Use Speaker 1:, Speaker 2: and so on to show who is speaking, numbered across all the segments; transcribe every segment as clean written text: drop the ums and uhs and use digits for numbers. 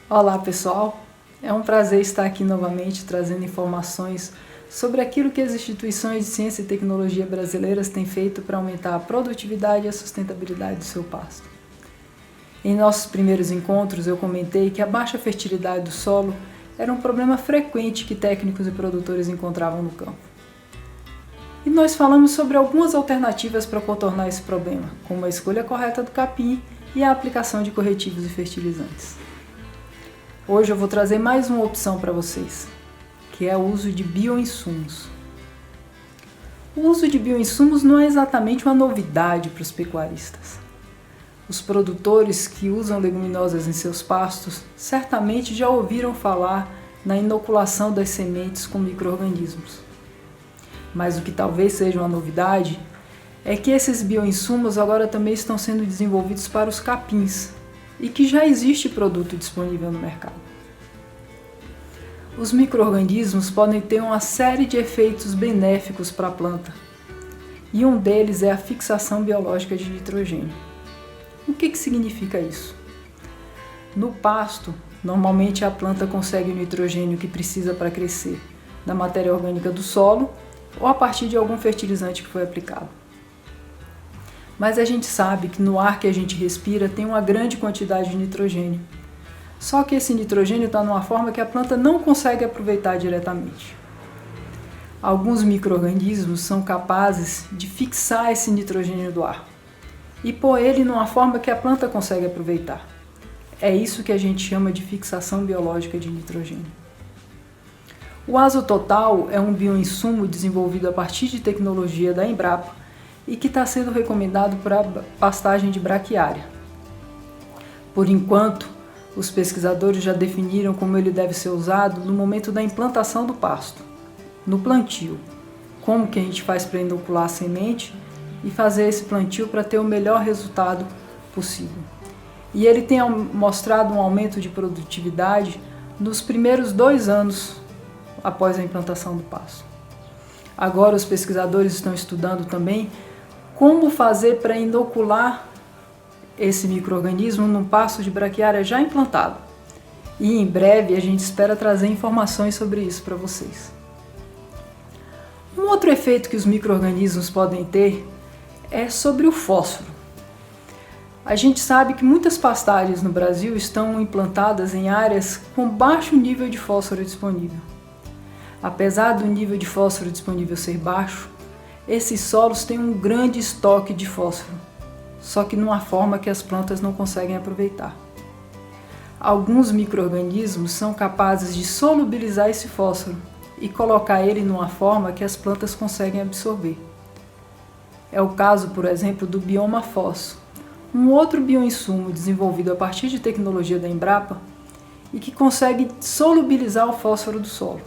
Speaker 1: Olá pessoal, é um prazer estar aqui novamente trazendo informações sobre aquilo que as instituições de ciência e tecnologia brasileiras têm feito para aumentar a produtividade e a sustentabilidade do seu pasto. Em nossos primeiros encontros eu comentei que a baixa fertilidade do solo era um problema frequente que técnicos e produtores encontravam no campo. E nós falamos sobre algumas alternativas para contornar esse problema, como a escolha correta do capim e a aplicação de corretivos e fertilizantes. Hoje eu vou trazer mais uma opção para vocês, que é o uso de bioinsumos. O uso de bioinsumos não é exatamente uma novidade para os pecuaristas. Os produtores que usam leguminosas em seus pastos certamente já ouviram falar na inoculação das sementes com micro-organismos. Mas o que talvez seja uma novidade é que esses bioinsumos agora também estão sendo desenvolvidos para os capins e que já existe produto disponível no mercado. Os micro-organismos podem ter uma série de efeitos benéficos para a planta, e um deles é a fixação biológica de nitrogênio. O que significa isso? No pasto, normalmente a planta consegue o nitrogênio que precisa para crescer da matéria orgânica do solo ou a partir de algum fertilizante que foi aplicado. Mas a gente sabe que no ar que a gente respira tem uma grande quantidade de nitrogênio. Só que esse nitrogênio está numa forma que a planta não consegue aproveitar diretamente. Alguns micro-organismos são capazes de fixar esse nitrogênio do ar e pôr ele numa forma que a planta consegue aproveitar. É isso que a gente chama de fixação biológica de nitrogênio. O Azototal é um bioinsumo desenvolvido a partir de tecnologia da Embrapa e que está sendo recomendado para pastagem de braquiária. Por enquanto, os pesquisadores já definiram como ele deve ser usado no momento da implantação do pasto, no plantio. Como que a gente faz para inocular a semente e fazer esse plantio para ter o melhor resultado possível. E ele tem mostrado um aumento de produtividade nos primeiros 2 anos após a implantação do pasto. Agora os pesquisadores estão estudando também como fazer para inocular esse micro-organismo num pasto de braquiária já implantado. E em breve a gente espera trazer informações sobre isso para vocês. Um outro efeito que os micro-organismos podem ter é sobre o fósforo. A gente sabe que muitas pastagens no Brasil estão implantadas em áreas com baixo nível de fósforo disponível. Apesar do nível de fósforo disponível ser baixo, esses solos têm um grande estoque de fósforo, só que numa forma que as plantas não conseguem aproveitar. Alguns micro-organismos são capazes de solubilizar esse fósforo e colocar ele numa forma que as plantas conseguem absorver. É o caso, por exemplo, do bioma fósforo, um outro bioinsumo desenvolvido a partir de tecnologia da Embrapa e que consegue solubilizar o fósforo do solo.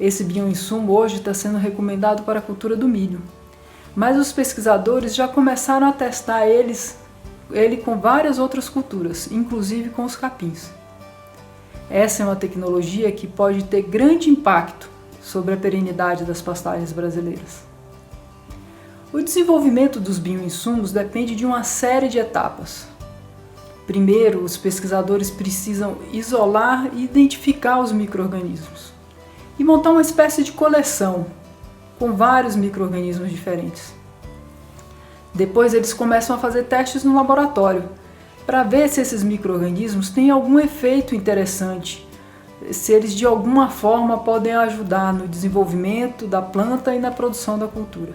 Speaker 1: Esse bioinsumo hoje está sendo recomendado para a cultura do milho, mas os pesquisadores já começaram a testar ele com várias outras culturas, inclusive com os capins. Essa é uma tecnologia que pode ter grande impacto sobre a perenidade das pastagens brasileiras. O desenvolvimento dos bioinsumos depende de uma série de etapas. Primeiro, os pesquisadores precisam isolar e identificar os micro-organismos e montar uma espécie de coleção com vários micro-organismos diferentes. Depois eles começam a fazer testes no laboratório para ver se esses micro-organismos têm algum efeito interessante, se eles de alguma forma podem ajudar no desenvolvimento da planta e na produção da cultura.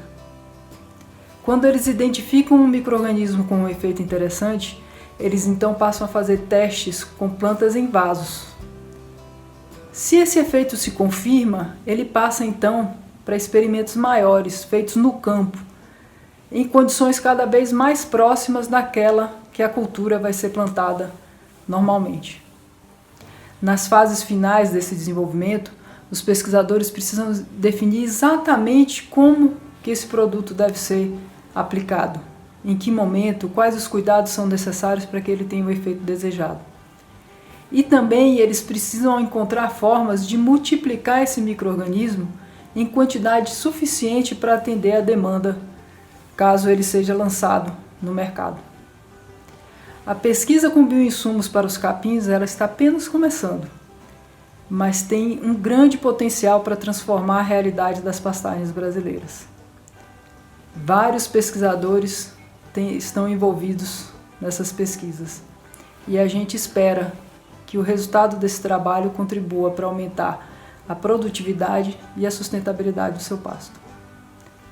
Speaker 1: Quando eles identificam um micro-organismo com um efeito interessante, eles então passam a fazer testes com plantas em vasos. Se esse efeito se confirma, ele passa então para experimentos maiores, feitos no campo, em condições cada vez mais próximas daquela que a cultura vai ser plantada normalmente. Nas fases finais desse desenvolvimento, os pesquisadores precisam definir exatamente como que esse produto deve ser aplicado, em que momento, quais os cuidados são necessários para que ele tenha o efeito desejado. E também eles precisam encontrar formas de multiplicar esse micro-organismo em quantidade suficiente para atender a demanda, caso ele seja lançado no mercado. A pesquisa com bioinsumos para os capins ela está apenas começando, mas tem um grande potencial para transformar a realidade das pastagens brasileiras. Vários pesquisadores estão envolvidos nessas pesquisas e a gente espera que o resultado desse trabalho contribua para aumentar a produtividade e a sustentabilidade do seu pasto.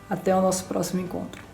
Speaker 1: Até o nosso próximo encontro.